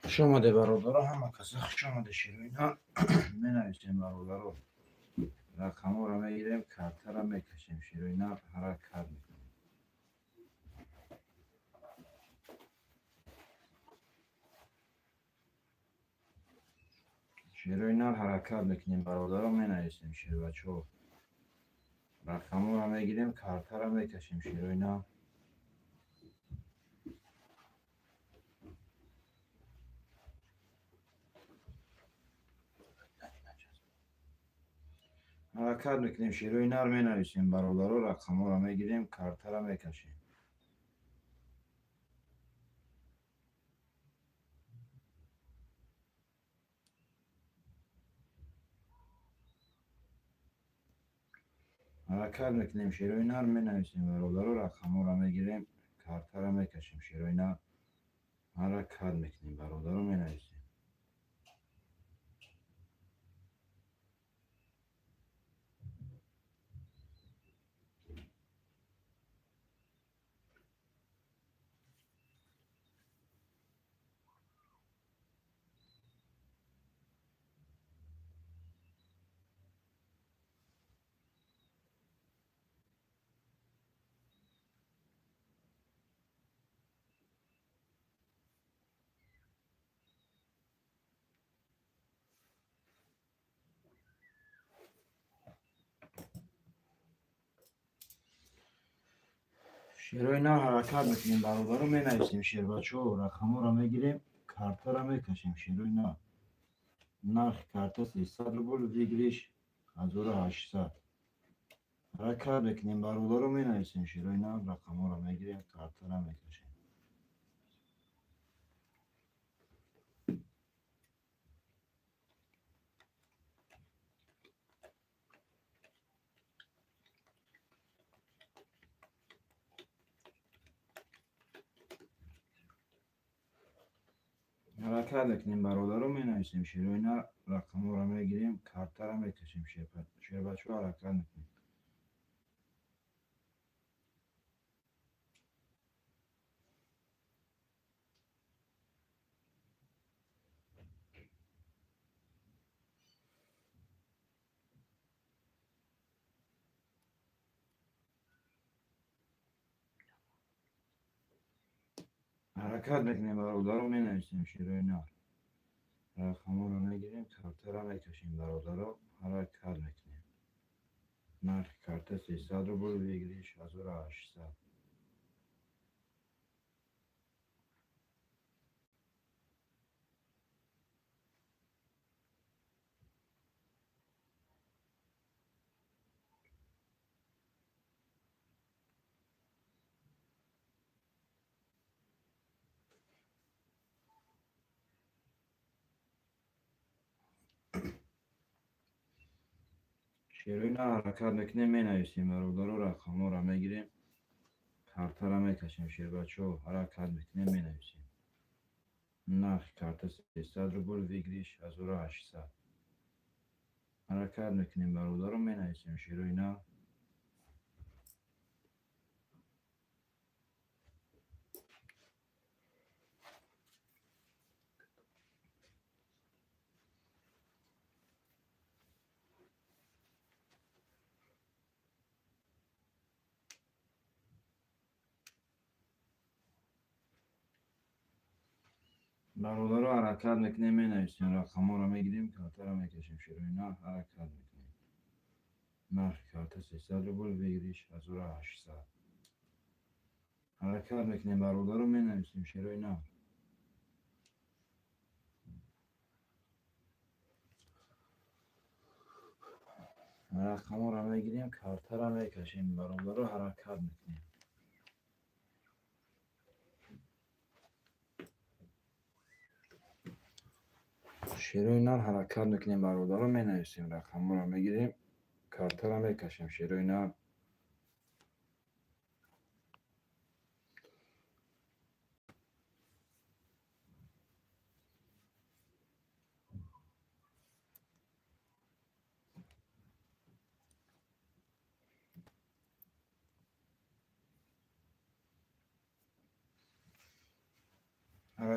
خوش آمده برادرها، همه کسا خوش آمده. شیروینا می نویسیم برادرها، رقم ها را میگیریم، کرته را میکشیم. شیروینا حرکت میکنیم. شیروینا حرکت میکنیم برادرها، می نویسیم. شیر بچه ها رقم ها را میگیریم، کرته را میکشیم. شیروینا حرکت میکنیم. شیروینا را می نویسیم برادرها، رقم ها را میگیریم، کرته را میکشیم. حرکت میکنیم. شیروینا را می نویسیم برادرها، رقم ها را میگیریم، کرته را میکشیم. شیروینا حرکت میکنیم برادرها، می نویسیم. شیروینا حرکت میکنیم برادر رو می نویسیم. شیر بچه ها رقم را میگیریم، کرته را میکشیم. شیروینا نرخ کرته 300 روبل، ویگریش 1800. حرکت میکنیم برادر رو می نویسیم. شیروینا رقم را میگیریم، کرته را میکشیم. حرکت میکنیم برادر رو می نویسیم. شیروینا رقم را میگیریم، کرته را میکشیم. شیر بچه ها حرکت میکنیم. حرکت میکنیم برادر رو می نویسیم. شیروینا رقم را میگیریم، کرته را میکشیم. برادر رو حرکت میکنیم. نرخ کرته 300 روبل، ویگریش 1800. شیروینا حرکت میکنیم، می نویسیم برادر، رقم ها را میگیریم، کرته را میکشیم. شیر بچه ها حرکت میکنیم، می نویسیم. نرخ کرته 300 روبل، ویگریش 1800. حرکت میکنیم برادر رو می نویسیم. شیروینا برادر رو حرکت میکنیم، می نویسیم. رقم ها را میگیریم، کرته را میکشیم. شیروینا حرکت میکنیم. نرخ کرته 300 روبل، ویگریش 1800. حرکت میکنیم برادر رو می نویسیم. شیروینا رقم ها را میگیریم، کرته را میکشیم. برادر رو حرکت میکنیم. شیروینا حرکت میکنیم برادر رو می نویسیم. رقم را میگیریم، کرته را میکشیم. شیروینا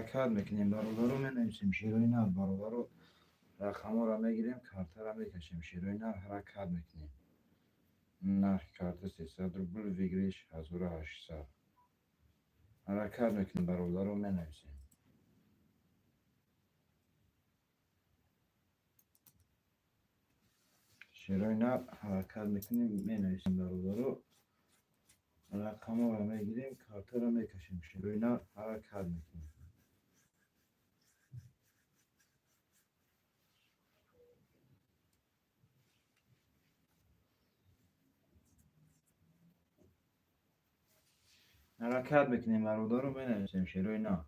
حرکت میکنیم برابر رو مینویسیم شیروی نه برابر رو رقم رو میگیریم کارت رو میکشیم شیروی نه حرکت میکنیم نرخ کارت 300 روبل ویگریش 1800 حرکت میکنیم برابر رو مینویسیم شیروی نه حرکت میکنیم مینویسیم برابر رو رقم رو میگیریم کارت رو میکشیم شیروی نه حرکت میکنیم حرکت میکنیم برابر رو مینویسیم شیروی نه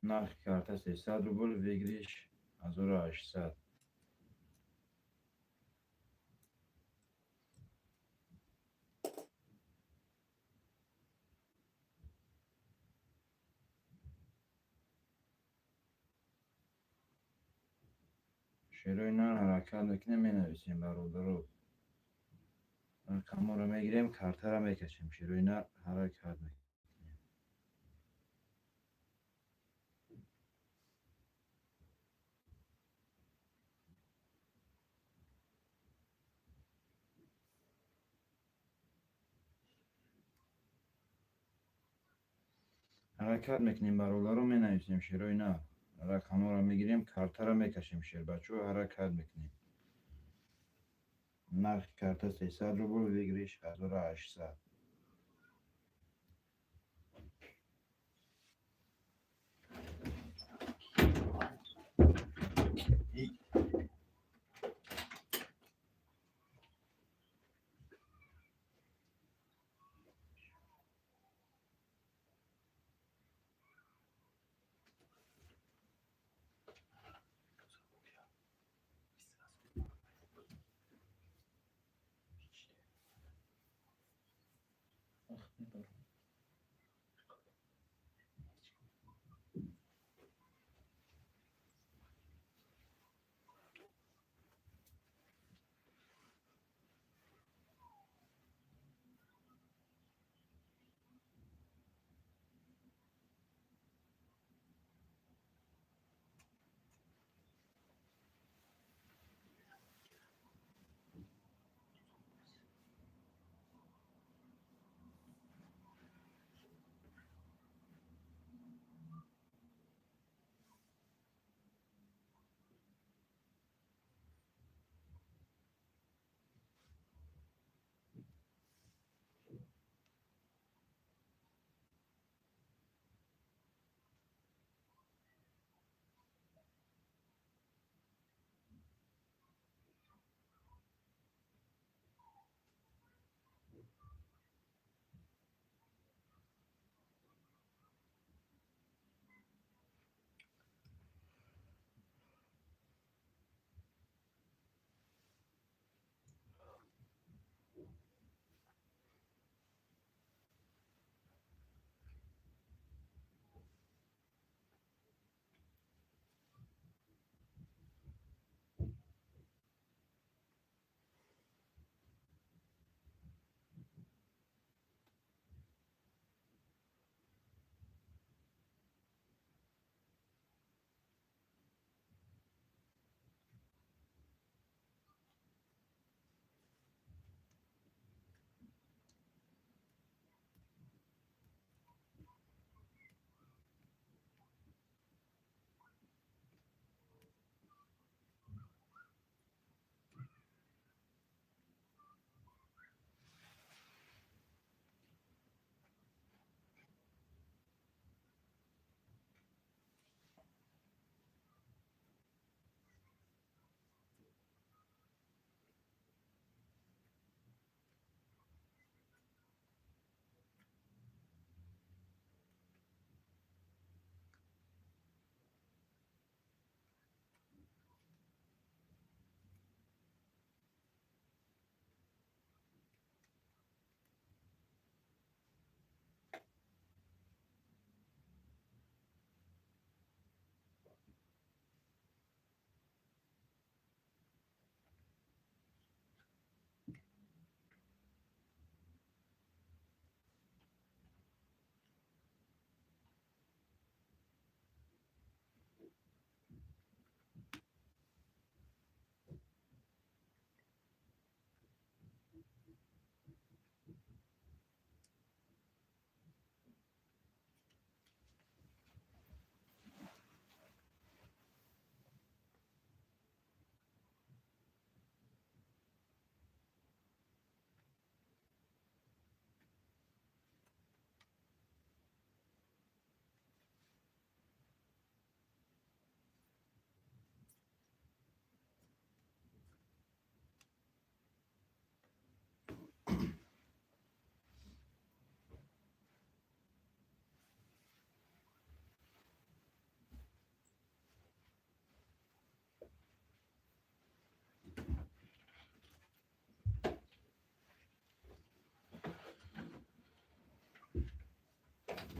نرخ کارت 300 روبل ویگریش 1800 شیروی نه حرکت میکنیم مینویسیم برابر رو رقم رو میگیریم کارت رو میکشیم شیروی نه حرکت میکنیم حرکت میکنیم برابر رو مینویسیم شیروی نه رقم رو میگیریم کارت رو میکشیم شیر بچه حرکت میکنیم نرخ کارت 300 روبل ویگریش 1800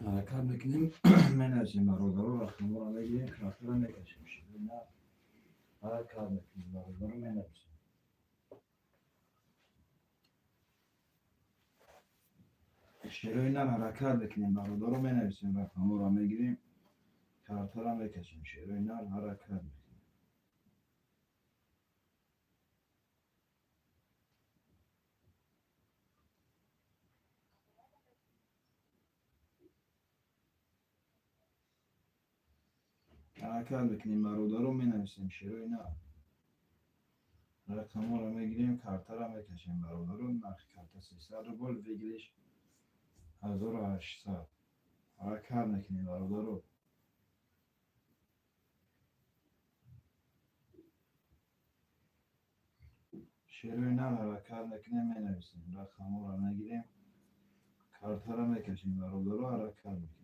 حرکت میکنیم منویسیم برادر رو رقم رو بگیریم کارت رو میکشیم شروع نه حرکت میکنیم برادر رو منویسیم شروع نه حرکت میکنیم برادر رو منویسیم رقم رو میگیریم کارت رو میکشیم شروع نه حرکت میکنیم حرکت میکنیم برادر رو منویسیم شروع نه رقم رو میگیریم کارت رو میکشیم برادر رو نرخ کارت 300 روبل ویگلیش 1800 حرکت میکنیم برادر رو شروع نه حرکت میکنیم منویسیم رقم رو میگیریم کارت رو میکشیم برادر رو حرکت میکنیم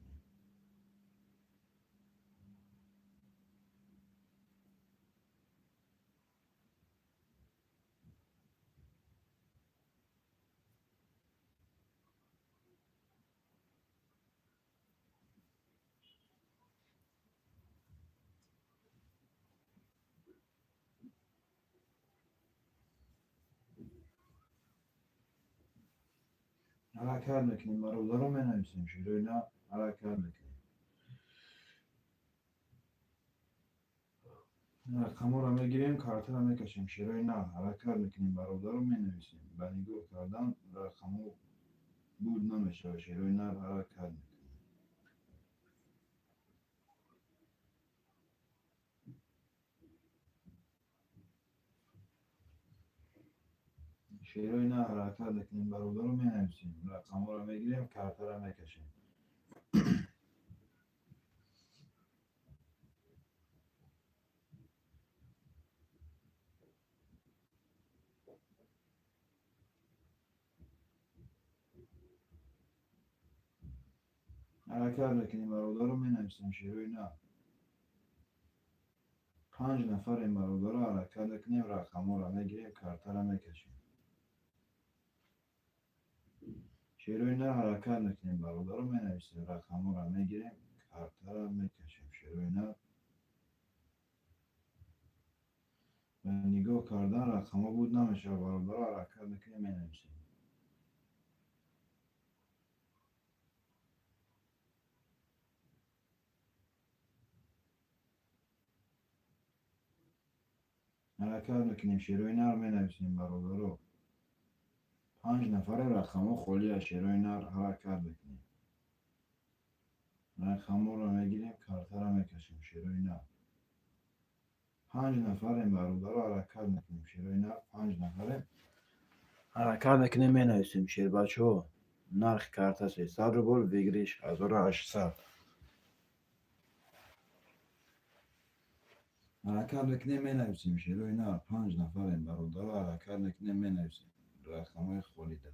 حرکت میکنیم برادر رو منویسیم شروع نه حرکت میکنیم رقم رو میگیریم کارت رو میکشیم شروع نه حرکت میکنیم برادر رو منویسیم به نگاه کردن رقم بود نمیشه شروع نه حرکت میکنیم شروع نه حرکت میکنیم برادر رو منویسیم رقم رو میگیریم کارت رو میکشیم حرکت میکنیم برادر رو منویسیم شروع نه 5 نفر این برادر رو حرکت میکنیم رقم رو میگیریم کارت رو میکشیم شروع نه حرکت میکنیم برادر رو منویسیم رقم رو میگیریم کارت رو میکشیم شروع نه به نگاه کردن رقم بود نمیشه برادر رو حرکت میکنیم منویسیم حرکت میکنیم شروع نه رو منویسیم برادر رو 5 نفر رقم خالی شروع نه حرکت میکنیم رقم رو میگیریم کارت رو میکشیم شروع نه 5 نفر این برادر رو حرکت میکنیم شروع نه 5 نفر حرکت میکنیم منویسیم شیر بچه ها نرخ کارت 300 روبل ویگریش 1800 حرکت میکنیم منویسیم شروع نه 5 نفر این برادر رو حرکت میکنیم منویسیم رقم های خالی ده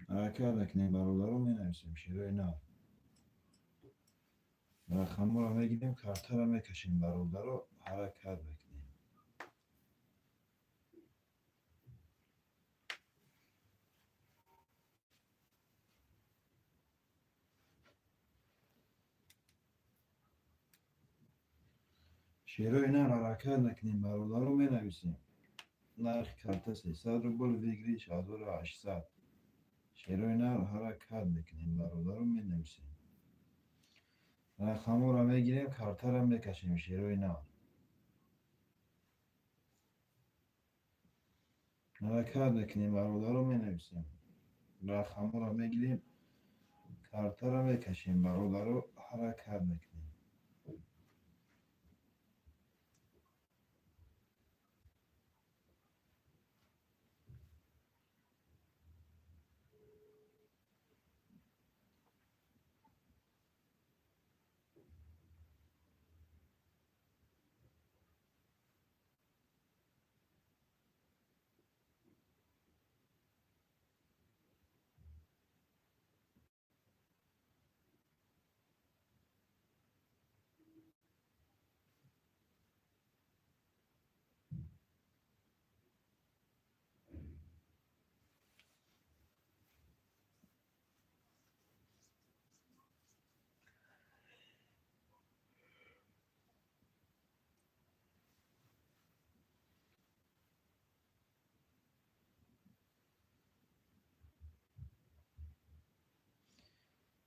حرکت میکنیم برادر رو منویسیم شروع نه رقم رو میگیریم کارت رو میکشیم برادر رو حرکت میکنیم شروع نه حرکت میکنیم برادر رو منویسیم نرخ کارت 300 روبل ویگریش 1800 شروع نه حرکت میکنیم برادر رو منویسیم رقم رو میگیریم کارت رو میکشیم شروع نه حرکت میکنیم برادر رو منویسیم رقم رو میگیریم کارت رو میکشیم برادر رو حرکت میکنیم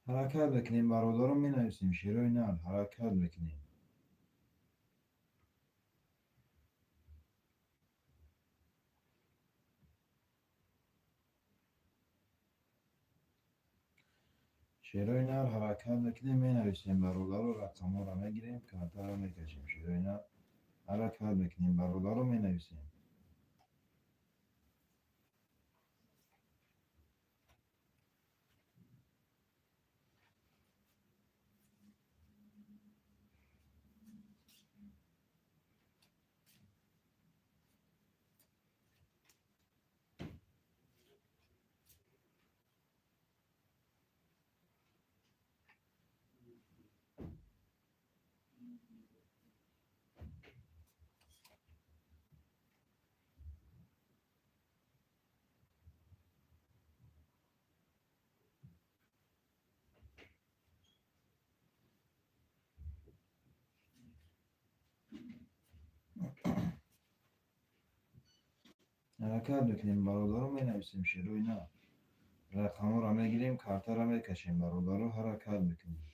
حرکت بکنیم برادر رو می نویسیم شیر و اینا حرکت بکنیم. شیر و اینا حرکت بکنیم می نویسیم برادر رو رقم رو میگیریم کارتا رو میکشیم شیر و اینا حرکت بکنیم برادر رو می نویسیم. حرکت بکنیم برادر رو می نویسیم شیر و اینا رقم رو میگیریم کارتا رو میکشیم برادر رو حرکت بکنیم.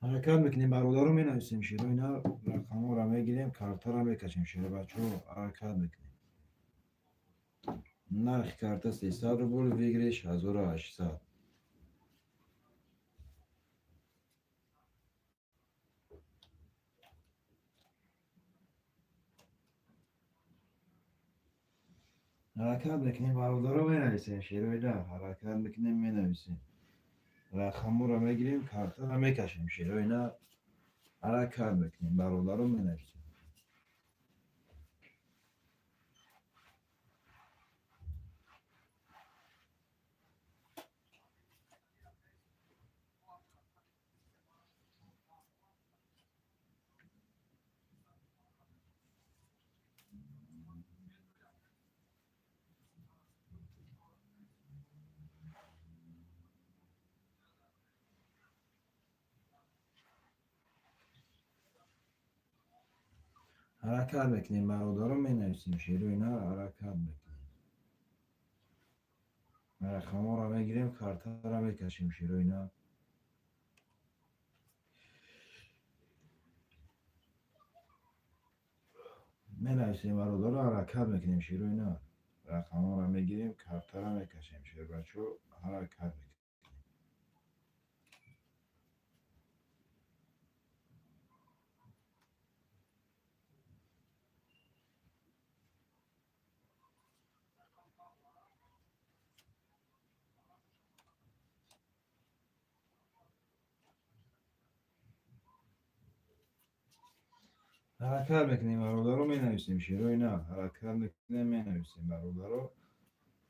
حرکت میکنیم برادر رو می نویسیم شیر و اینا رقم رو میگیریم کارتا رو میکشیم شیر بچه ها حرکت میکنیم. نرخ کارتا 300 روبل ویگرش 1800. حرکت میکنیم برادر رو می نویسیم شیر و اینا حرکت میکنیم می نویسیم رقم رو میگیریم کارتا رو میکشیم شیر و اینا حرکت میکنیم برادر رو می نویسیم. حرکت میکنیم برادر رو می نویسیم شیر و اینا حرکت میکنیم رقم رو میگیریم کارتا رو میکشیم شیر و اینا می نویسیم برادر رو حرکت میکنیم شیر و اینا رقم رو میگیریم کارتا رو میکشیم شیر بچه حرکت میکنیم. حرکت میکنیم برادر رو می نویسیم شیر و اینا حرکت میکنیم می نویسیم برادر رو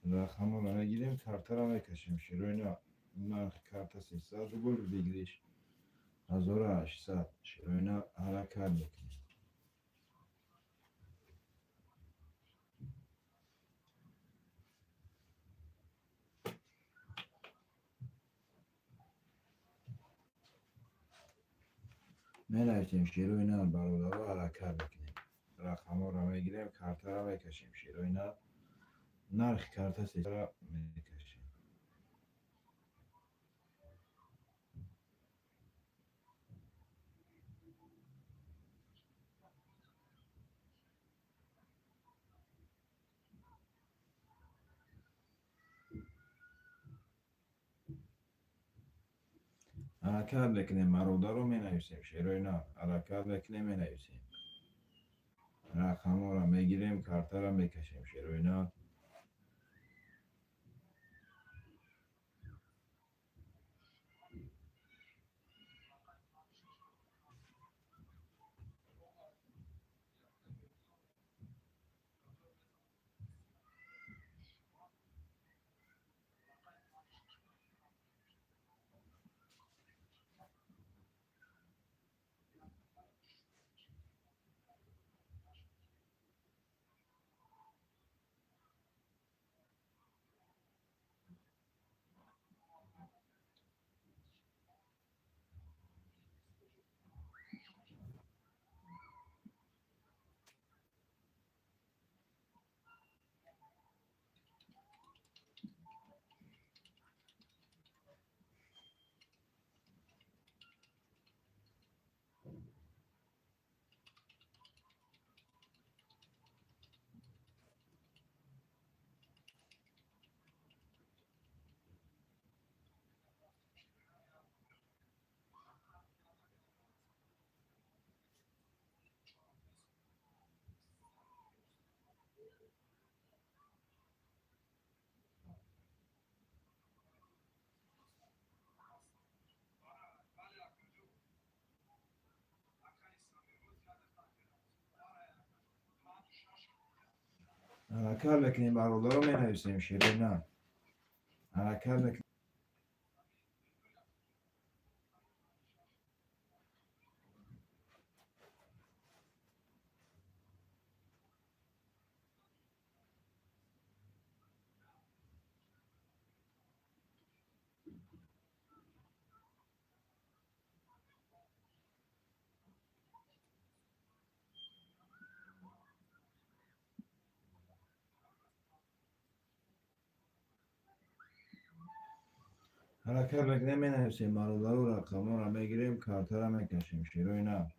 رقم رو میگیریم کارتا رو میکشیم شیر و اینا نرخ کارتا 300 روبل ویگرش 1800 شیر و اینا حرکت میکنیم. می نویسیم شیر و اینا برادر رو حرکت میکنیم رقم رو میگیریم کارتا رو میکشیم شیر و اینا نرخ کارتا 300 رو میکشیم. حرکت میکنیم برادر رو می نویسیم شیر و اینا حرکت میکنیم می نویسیم رقم رو میگیریم کارتا رو میکشیم شیر و اینا حرکت بکنیم برادر رو می نویسیم شیرین نه. حرکت بکنیم. حرکت بکنیم می نویسیم برادر رو رقم رو میگیریم کارت رو میکشیم شیرین نه.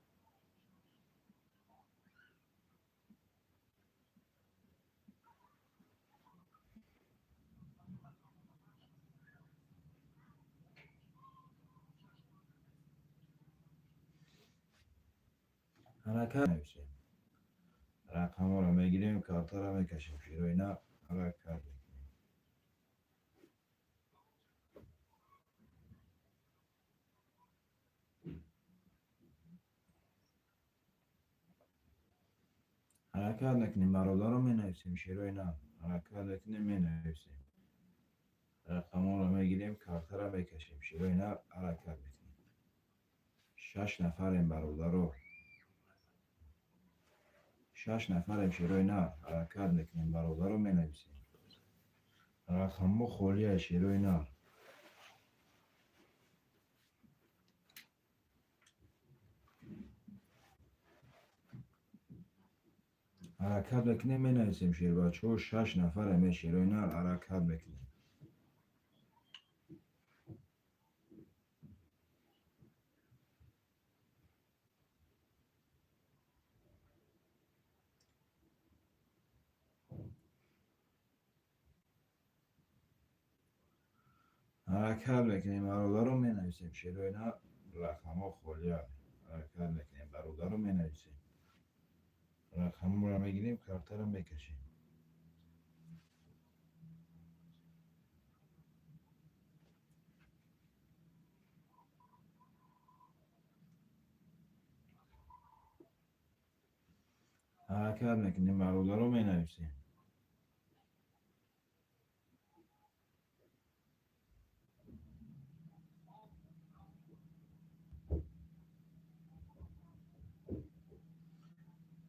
حرکت نویسیم رقم رو میگیریم کارت رو میکشیم شیرین نه. حرکت حرکت نکنیم برادر رو می نویسیم شیرین نه. حرکت نکنیم می نویسیم رقم رو میگیریم کارت رو میکشیم شیرین نه. حرکت میکنیم 6 نفریم برادر رو 6 نفریم شیرین نه. حرکت میکنیم برادر رو می نویسیم رقم خالی شیرین نه. حرکت بکنیم می نویسیم شیر بچه ها 6 نفریم شیرین نه. حرکت بکنیم حرکت بکنیم برادر رو می نویسیم شیرین نه. رقم خالی حرکت بکنیم برادر رو می نویسیم رقم رو میگیریم کارت رو میکشیم حرکت میکنیم برادر رو می نویسیم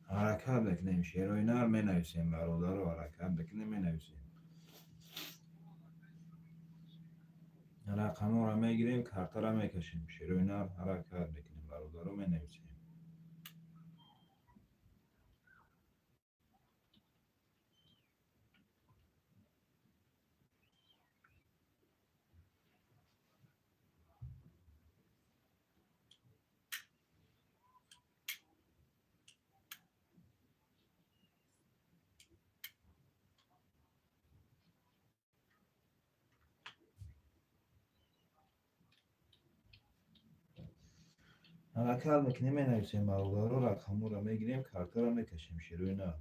حرکت بکنیم شیرین نه می نویسیم برادر رو. حرکت بکنیم می نویسیم رقم رو میگیریم کارت رو میکشیم شیرین نه. حرکت بکنیم برادر رو می نویسیم حرکت میکنیم می نویسیم برادر رو. رقم رو میگیریم کارت رو میکشیم شیرین نه.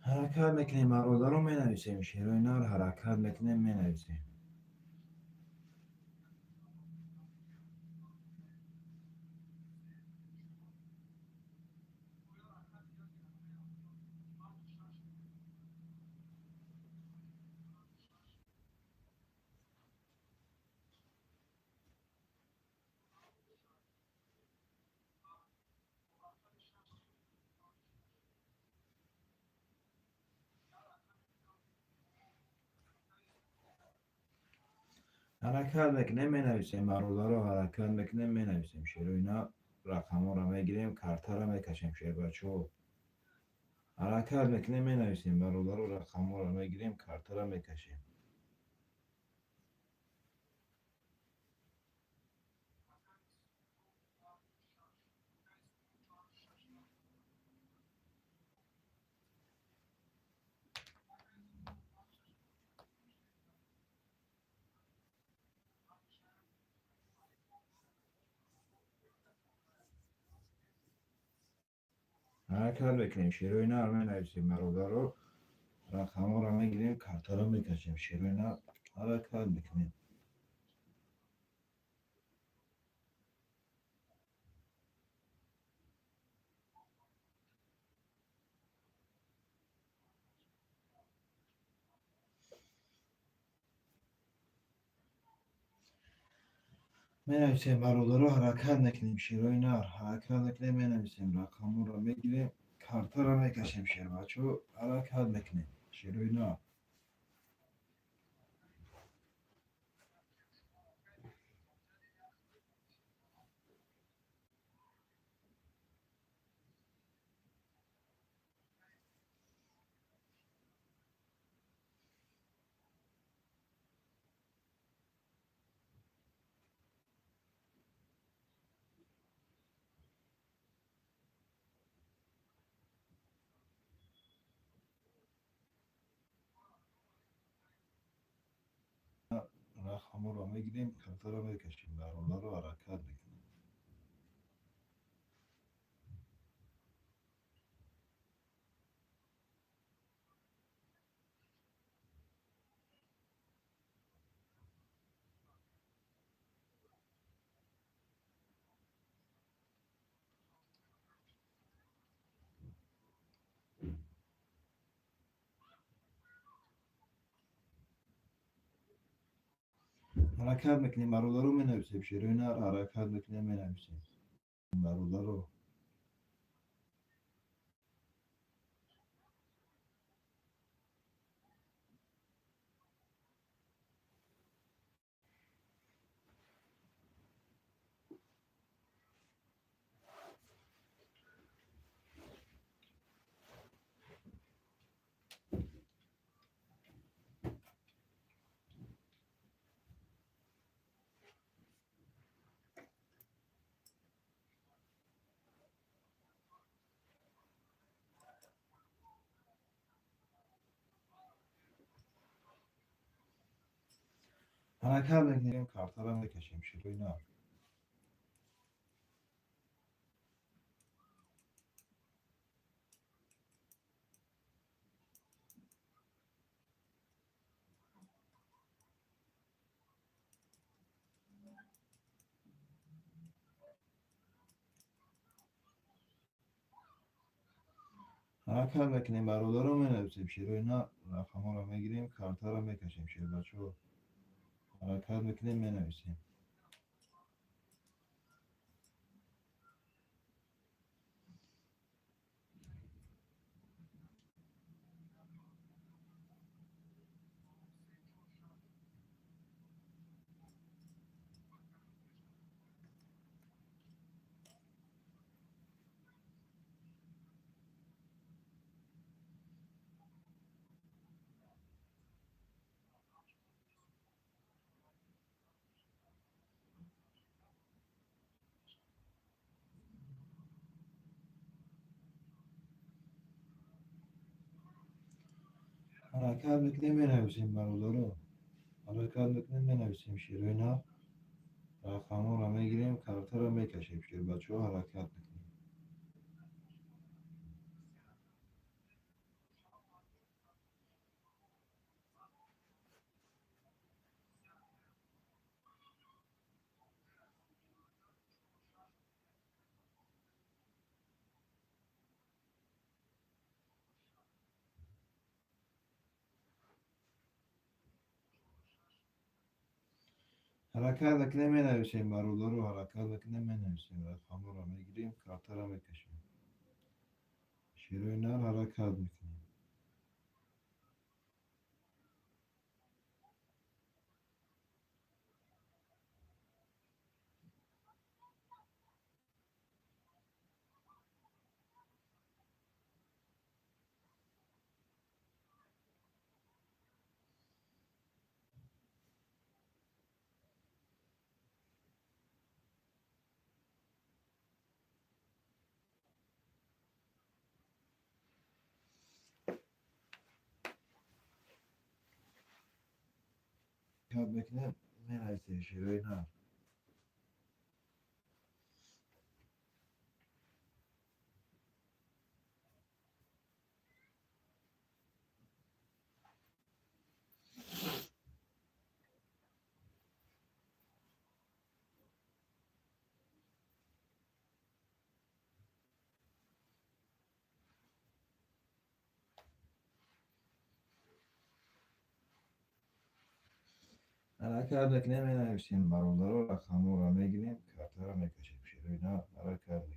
حرکت میکنیم برادر رو می نویسیم شیرین نه. حرکت میکنیم می نویسیم حرکت میکنیم می نویسیم برادر رو. حرکت میکنیم می نویسیم شیرین نه. رقم رو میگیریم کارت رو میکشیم شیر بچه ها حرکت میکنیم می نویسیم برادر رو. رقم رو میگیریم کارت رو میکشیم حرکت بکنیم شیر و اینا رو نویسیم برادر رو. رقم ها رو میگیریم کارتا رو میکشیم شیر و اینا حرکت بکنیم. می نویسیم برادر رو حرکت نکنیم شیر و اینا حرکت نکنیم. می نویسیم رقم رو میگیریم کارتا رو میکشیم شیر بچه حرکت بکنیم شیر و اینا. رقم رو میگیریم کارتا رو میکشیم برادر رو حرکت بکنیم. حرکت میکنیم برادر رو می نویسیم شیر و اینا حرکت میکنیم می نویسیم برادر رو. حرکت میکنیم کارتا رو میکشیم شیر و اینا. حرکت میکنیم برادر رو می نویسیم شیر و اینا رقم ها رو میگیریم کارتا رو میکشیم شیر بچه حرکت میکنیم می نویسیم. حرکت میکنیم می نویسیم برادر رو. حرکت میکنیم می نویسیم شیر و اینا رقم ها رو میگیریم کارتا رو میکشیم شیر بچه حرکت میکنیم. حرکت میکنیم می نویسیم برادر رو حرکت میکنیم می نویسیم رقم رو میگیریم کارتا رو میکشیم شیر و اینا حرکت میکنیم. حرکت میکنیم می نویسیم شیر و اینا. حرکت بکنیم می نویسیم برادر رو رقم رو میگیریم کارتا رو میکشیم شروع اینا حرکت بکنیم.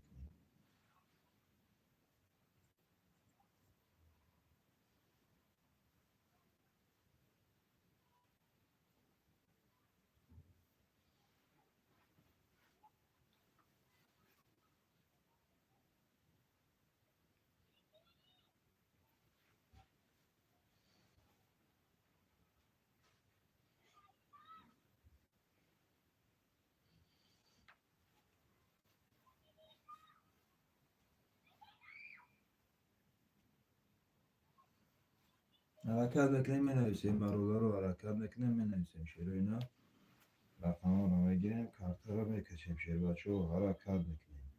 حرکت بکنیم می نویسیم برادر رو حرکت بکنیم می نویسیم شروع اینا رقم رو میگیریم کارتا رو میکشیم شروع بچه ها حرکت بکنیم.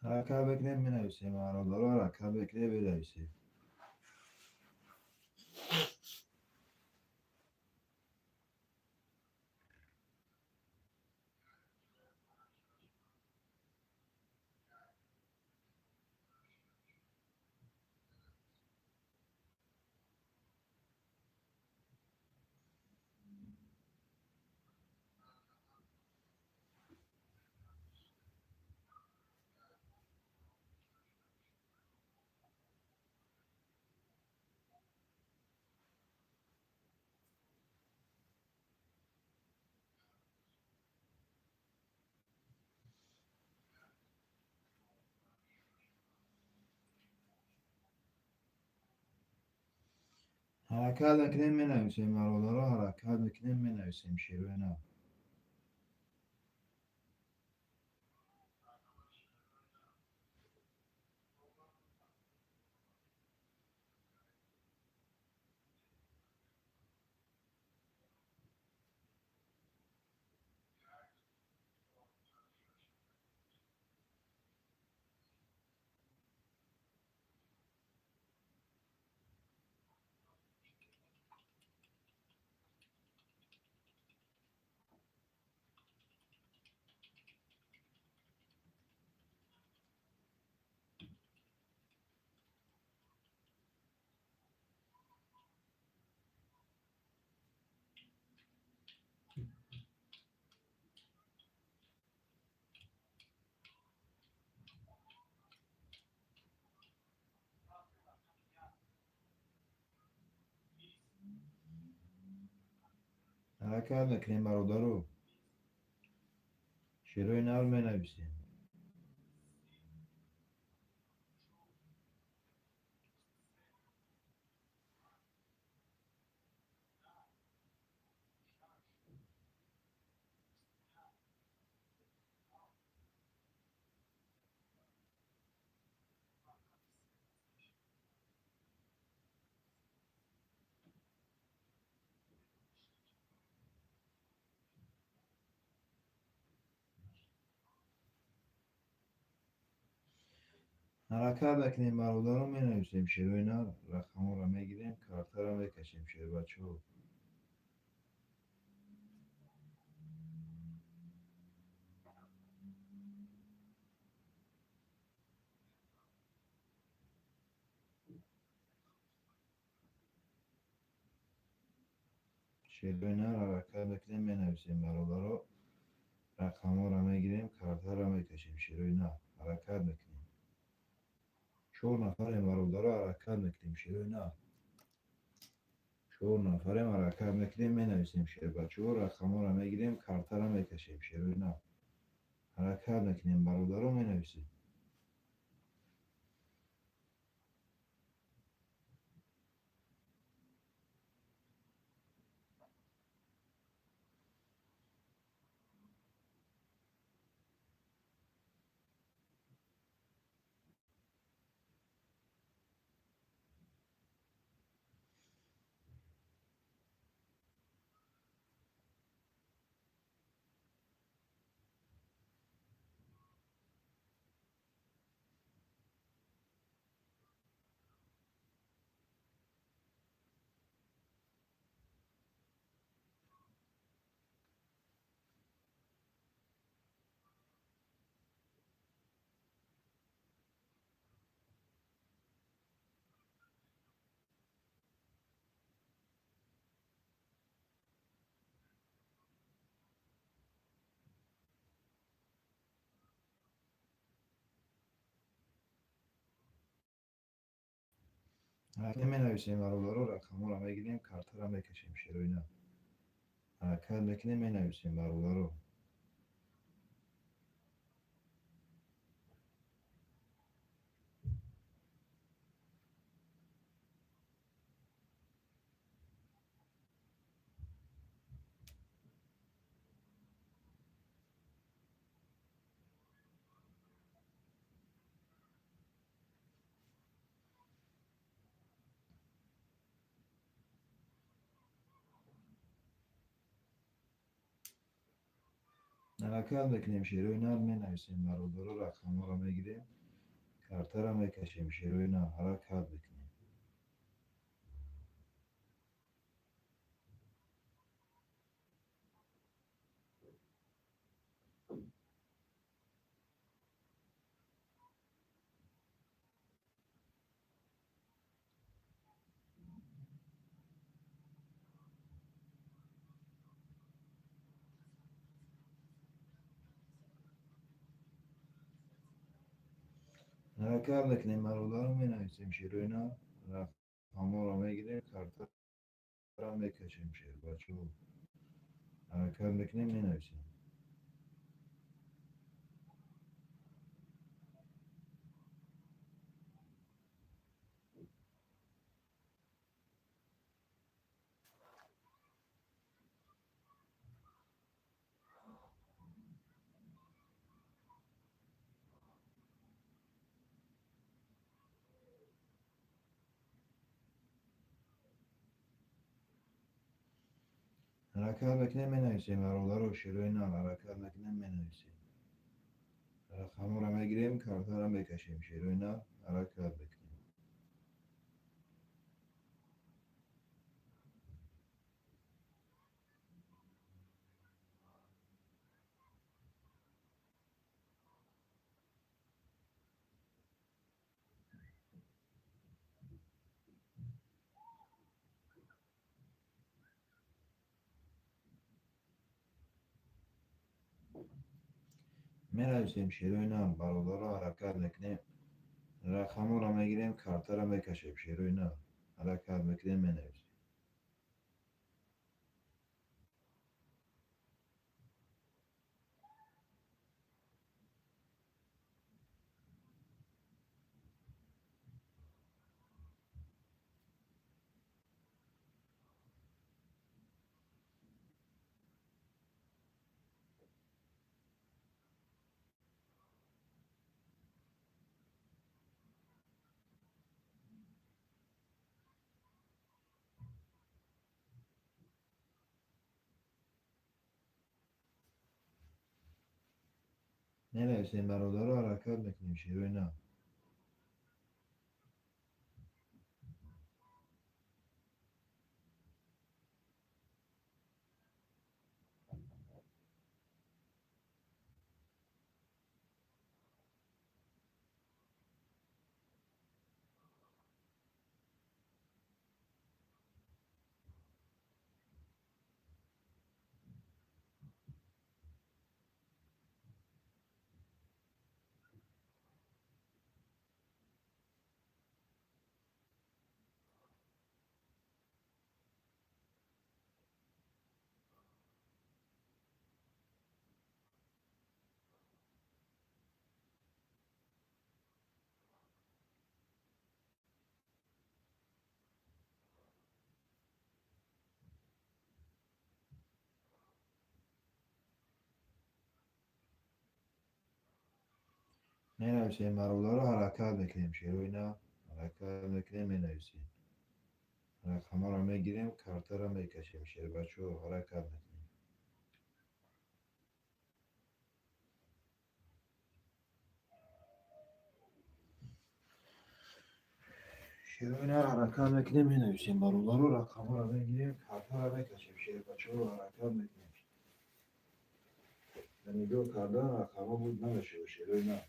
حرکت بکنیم می نویسیم برادر رو حرکت بکنیم بنویسیم. حرکت بکنیم می نویسیم برادر رو حرکت بکنیم می نویسیم شروع اینا. حرکت بکنیم برادر رو شروع اینا رو می نویسیم. حرکت بکنیم برادر رو می نویسیم شروع اینا رقم رو میگیریم کارتا رو میکشیم شروع بچه ها. شروع اینا حرکت بکنیم می نویسیم برادر رو رقم رو میگیریم کارتا رو میکشیم شروع اینا حرکت بکنیم. 4 نفر برادر رو حرکت میکنیم شیر نه. 4 نفر حرکت میکنیم می نویسیم شیر بچه ها. رقم ها رو میگیریم کارتا رو میکشیم شیر نه. حرکت میکنیم برادر رو می نویسیم. حرکت می نویسیم برادر رو. رقم ها رو میگیریم کارتا رو میکشیم شیر نه. حرکت میکنیم می نویسیم برادر رو. حرکت میکنیم شیر نه می نویسیم برادر رو. رقم ها رو میگیریم کارتا رو میکشیم شیر نه. حرکت میکنیم. حرکت میکنیم برادر رو می نویسیم شیر نه. رقم ها رو میگیریم کارتا رو میکشیم شیر بچه ها. حرکت میکنیم می نویسیم. حرکت میکنیم می نویسیم برادر رو. شیر نه. حرکت میکنیم می نویسیم. رقم رو میگیریم کارتا رو میکشیم شیر نه. حرکت میکنیم. می نویسیم شیر نه. برادر رو حرکت میکنیم. رقم رو میگیریم کارتا رو میکشیم شیر نه. حرکت میکنیم می نویسیم. می نویسیم برادر رو. حرکت میکنیم شیر نه. نویسیم برابر رو حرکت بکنیم شیر و اینا حرکت بکنیم نویسیم رقم ها رو میگیریم کارتا رو میکشیم شیر بچه ها حرکت بکنیم شیر و اینا حرکت بکنیم نویسیم برابر رو رقم ها رو میگیریم کارتا رو میکشیم شیر بچه ها حرکت بکنیم یعنی دو کردن رقم ها بود نداشته باشه روی نه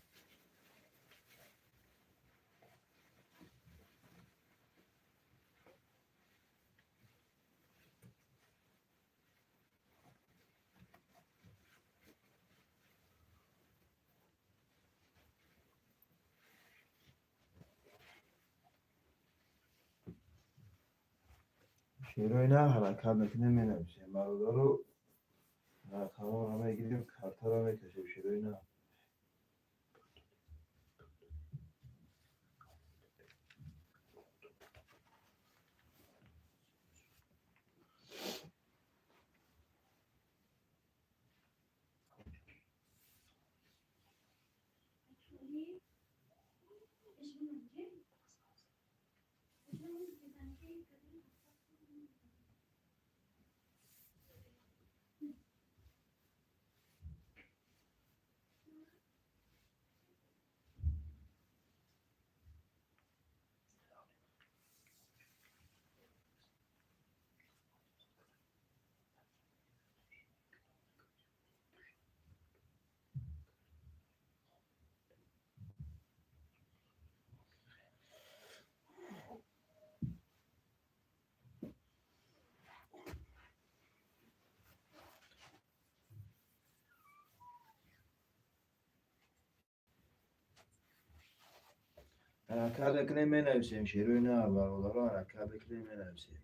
شیر و اینا حرکت بکنیم نویسیم برابر رو رقم ها رو میگیریم کارتا رو میکشیم شیر و اینا حرکت بکنیم بنویسیم شیر و اینا برابر رو حرکت بکنیم بنویسیم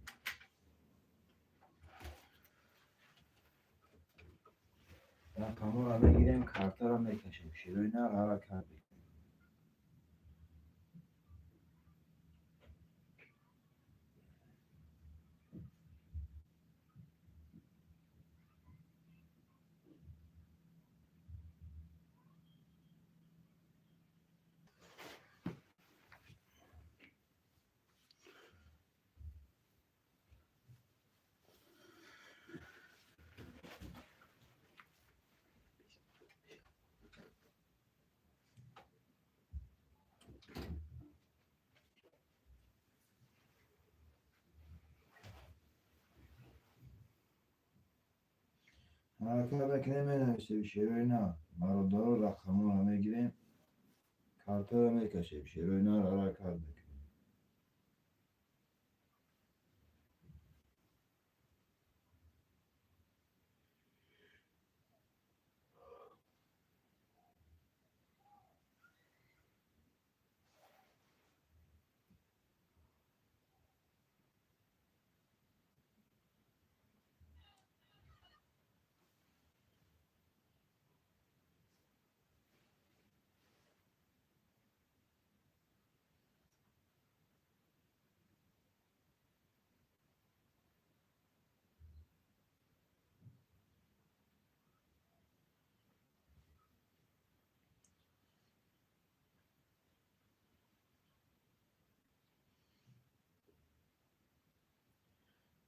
رقم ها رو میگیریم کارتا رو میکشیم شیر و اینا حرکت بکنیم حرکت بکنیم بنویسیم شیر و اینا برابر رو رقم ها رو میگیریم کارتا رو میکشیم شیر و اینا رو حرکت بکنیم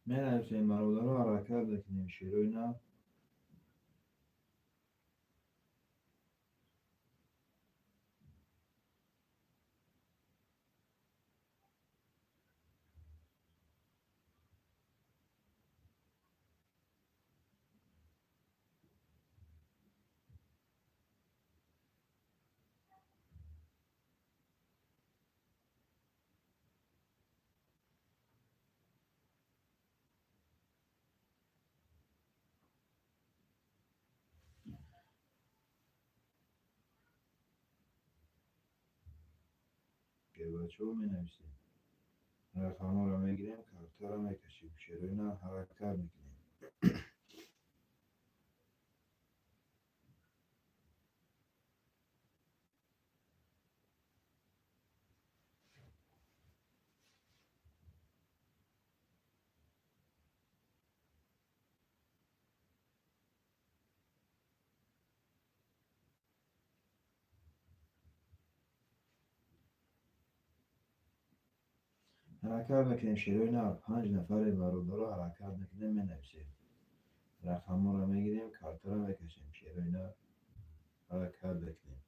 بنویسیم برابر رو حرکت بکنیم شیر و اینا که بچه ها بنویسیم رقم ها رو میگیریم کارتا رو میکشیم شیر و اینا حرکت میکنیم حرکت بکنیم شیروی نه 5 نفر برادر رو حرکت بکنیم می نویسیم رقم رو میگیریم کارت رو میکشیم شیروی نه حرکت بکنیم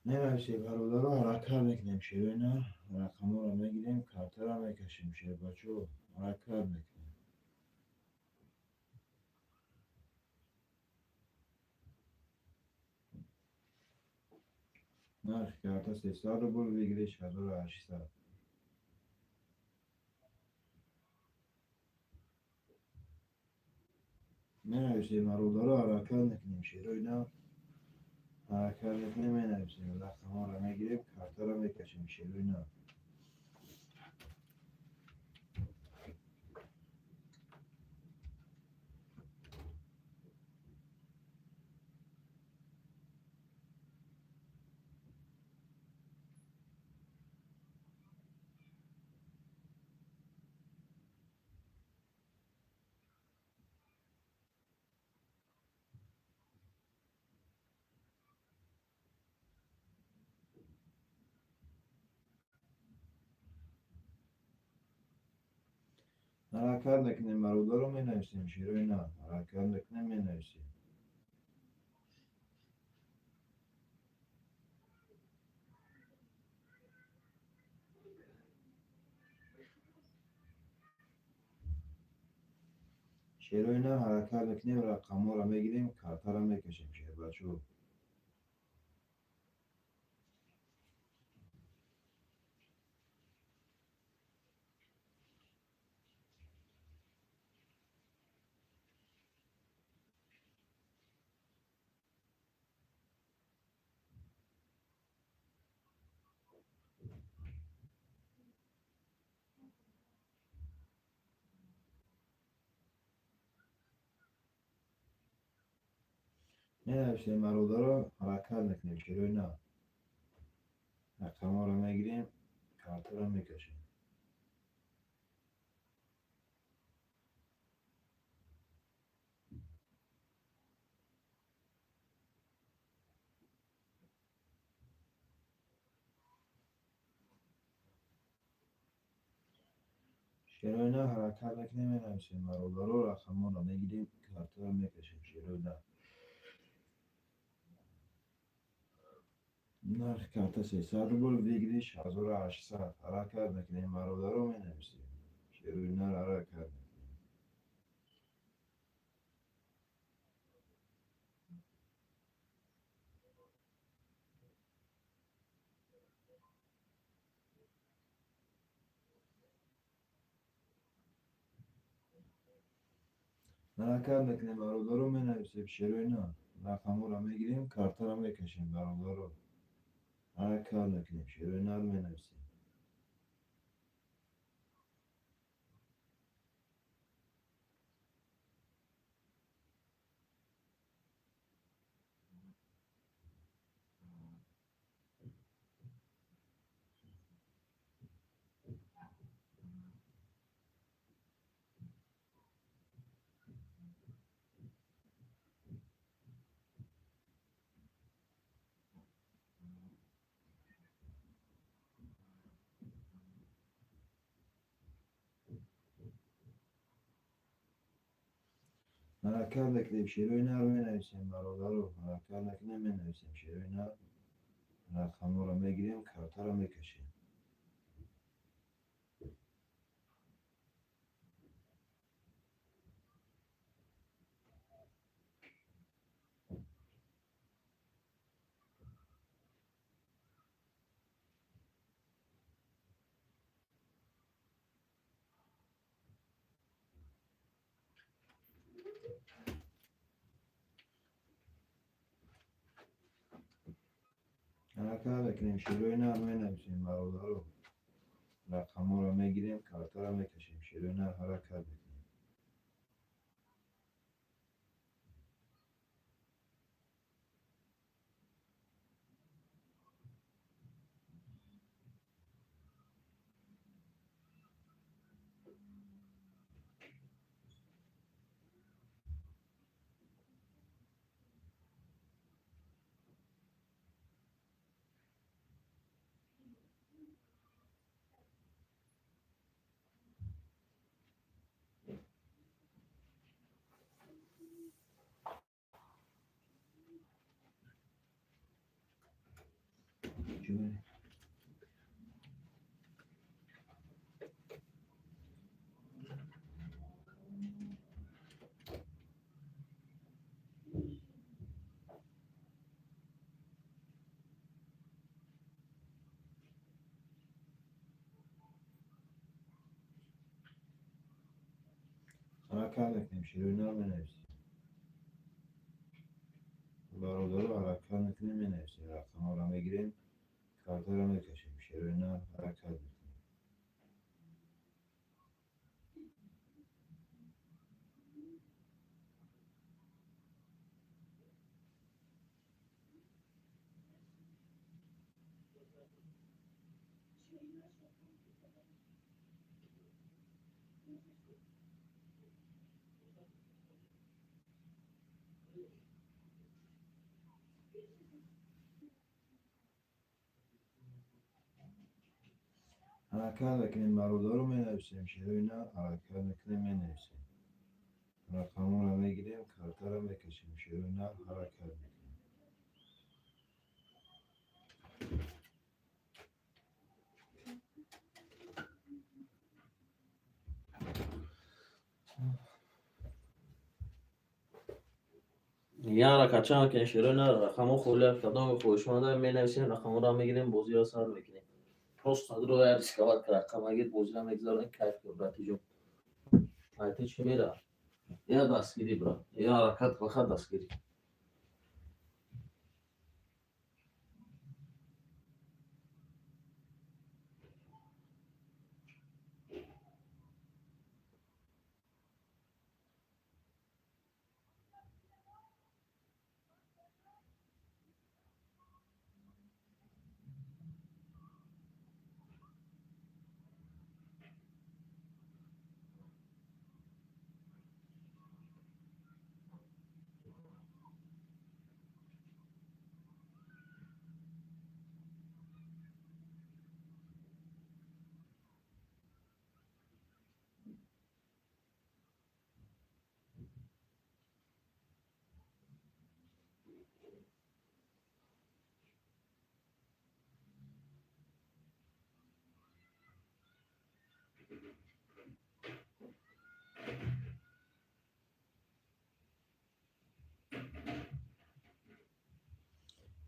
می نویسیم برادر رو حرکت بکنیم شیروی نه رقم رو میگیریم کارت رو میکشیم شیر بچه حرکت بکنیم نرخ کارت 300 رو برو بگیریش 1800 می نویسیم برادر رو حرکت بکنیم شیروی نه حرکت بکنیم می نویسیم رقم رو میگیریم کارت رو میکشیم شیروی نه حرکت نکنیم برادر رو می نویسیم شیروی نه حرکت نکنیم می نویسیم شیروی نه حرکت نکنیم رقم رو میگیریم کارت رو میکشیم شیر بچه می نویسیم برادر رو حرکت نکنیم شیروی نه رقم رو میگیریم کارت رو میکشیم شیروی نه حرکت نکنیم می نویسیم برادر رو رقم رو میگیریم کارت رو میکشیم شیروی نه نرخ کارت 300 رو برو بگیریش 1800 حرکت نکنیم برادر رو می نویسیم شیروی نه حرکت حرکت نکنیم برادر رو می نویسیم شیروی نه رقم رو میگیریم کارت رو میکشیم برادر رو حرکت نکنیم شیروی نه رو می نویسیم حرکت نکنیم شیروی نه رو می نویسیم برادر رو حرکت نکنیم می نویسیم شیروی نه رقم رو میگیریم کارت رو میکشیم حرکت بکنیم شیروی نر می نویسیم برادر رو. رقم ها رو میگیریم کارتا رو میکشیم شیروی نر حرکت بکنیم. جوری. حرکت بکنیم شیروی نر می نویسیم برادر رو حرکت میکنیم می نویسیم رقم ها رو میگیریم کارتا رو میکشیم شیروی نر حرکت بکنیم. حرکت بکنیم برادر رو می نویسیم شیروی نر حرکت میکنیم می نویسیم رقم ها رو میگیریم کارتا رو میکشیم شیروی نر حرکت میکنیم. یه حرکت چند که شروع نداره رقم خوله افتادم فوشمانده می نویسیم رقم را میگیریم بازی ها سر میکنیم پست رو ریسکوات که رقم اگه بازی را میگذارن کیف کبرتی جو حالتی چی میره یا دستگیری برا یا حرکت بخواد دستگیری.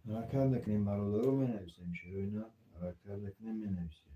حرکت بکنیم برادر رو می نویسیم شیروی نر حرکت بکنیم می نویسیم.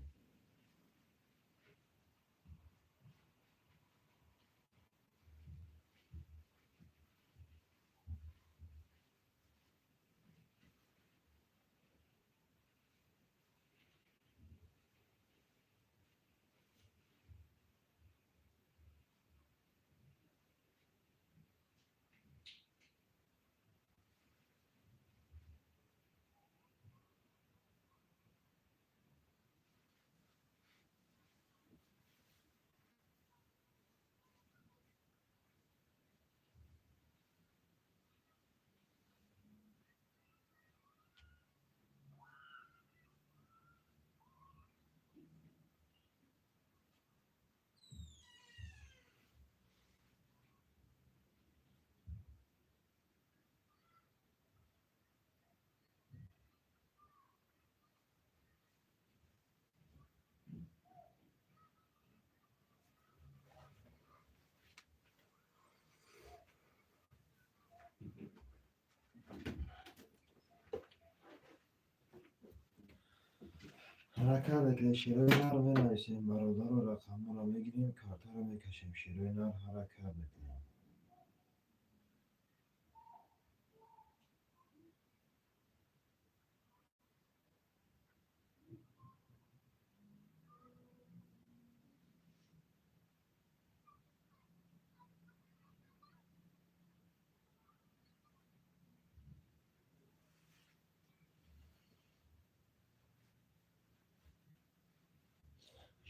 حرکت بکنیم شیروی نر می نویسیم برادر رو رقم ها رو میگیریم کارتا رو میکشیم شیروی نر حرکت بکنیم.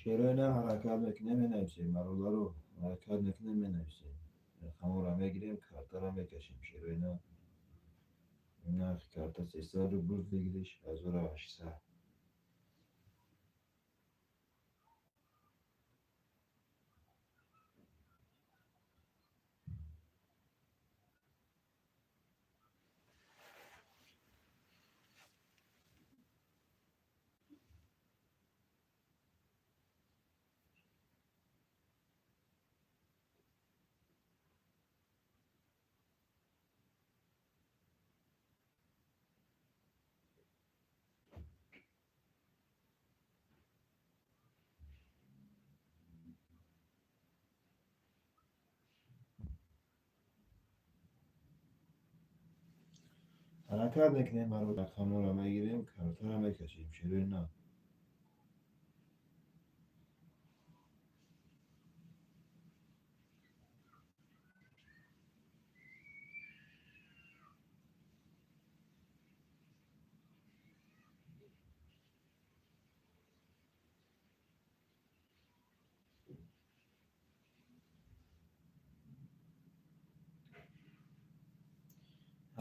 شعرهای نه حرکت میکنه می نویسیم مرولا رو حرکت میکنه می نویسیم رقم را میگیریم کارتا را میکشیم شعرهای نه کارتا 300 رو بود بگیریش 1800 حرکت میکنیم برای رقم را میگیریم کارتا را میکشیم شعرهای نه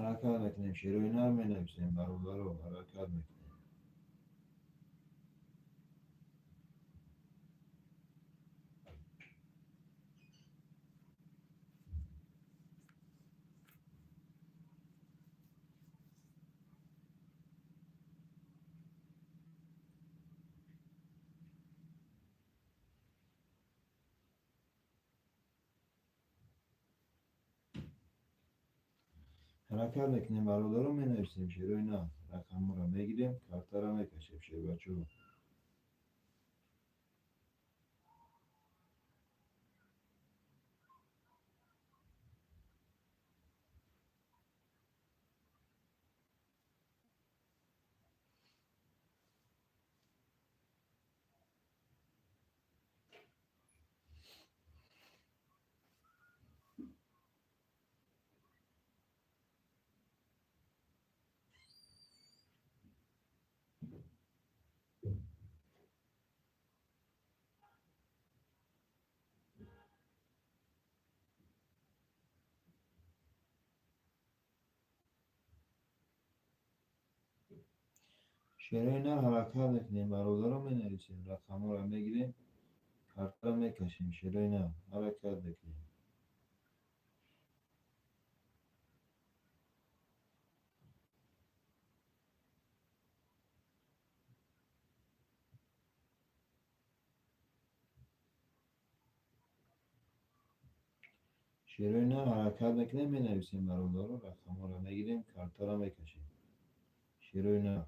حرکت میکنیم شعرهای نه می نویسیم مرولا رو حرکت میکنیم حرکت میکنیم مرولا رو می نویسیم شعرهای نه رقم را میگیریم کارتا را میکشیم شعر بچه ها شعرهای نه حرکت میکنیم مرولا رو می نویسیم رقم را میگیریم کارتا را میکشیم شعرهای نه حرکت میکنیم شعرهای نه حرکت میکنیم می نویسیم مرولا رو رقم را میگیریم کارتا را میکشیم شعرهای نه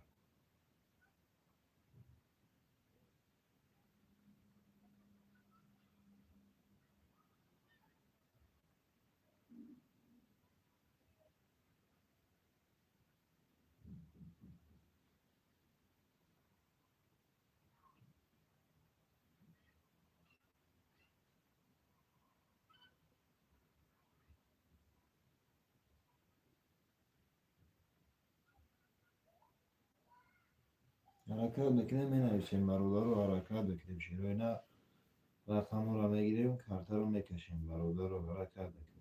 حرکت میکنیم می نویسیم مرولا رو حرکت میکنیم شعرهای نه رقم را میگیریم کارتا رو میکشیم مرولا رو حرکت میکنیم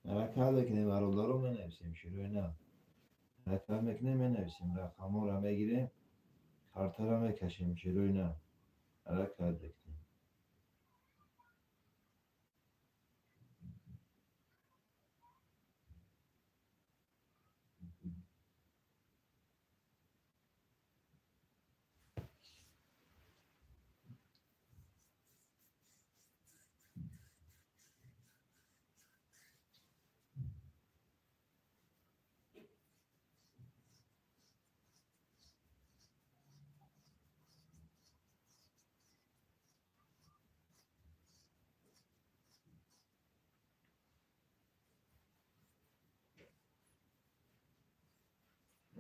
حرکت میکنیم مرولا رو می نویسیم شعرهای نه حرکت میکنیم می نویسیم رقم را میگیریم کارتا را میکشیم شعرهای نه حرکت میکنیم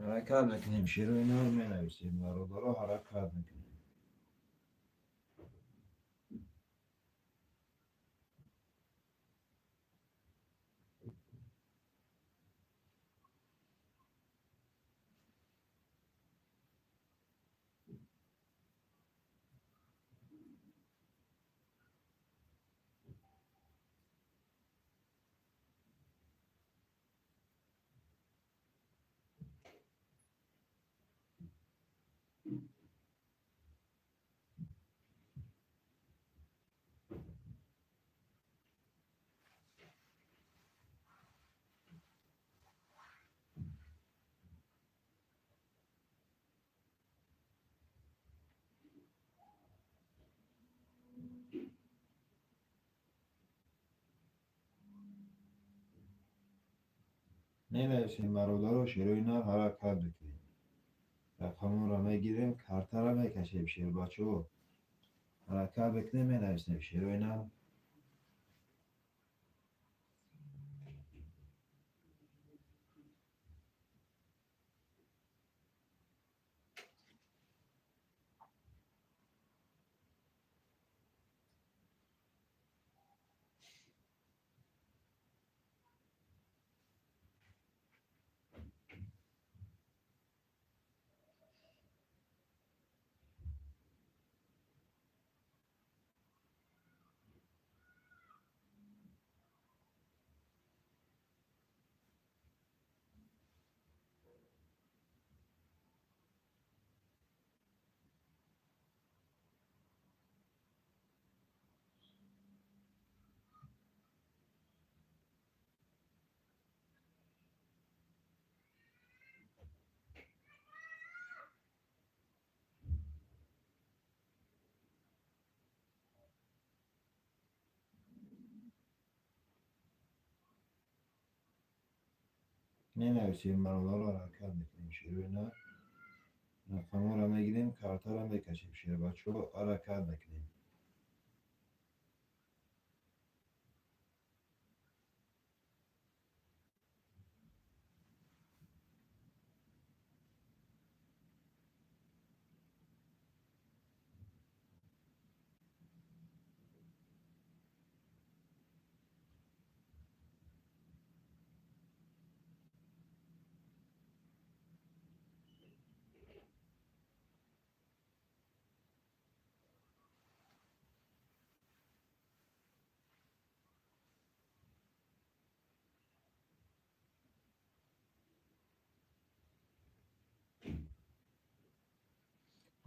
حرکت بکنیم شیر و اینا رو می نویسیم برادر حرکت میکنیم. می نویسیم برادر شیر و اینا رو حرکت بکنیم. رقم رو میگیریم کارتا رو میکشیم شیر بچه ها حرکت بکنیم می نویسیم شیر و اینا. می نویسیم برادر رو حرکت بکنیم شیر و اینا. رقم رو میگیریم کارتا رو میکشیم شیر بچه ها حرکت بکنیم.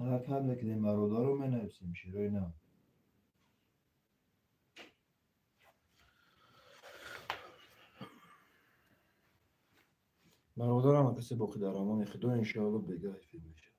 حرکت بکنیم برادر رو می نویسیم شیر و اینا. برادرم کسی باقی در امان خدا انشاءالله بگاه فیلم میشه.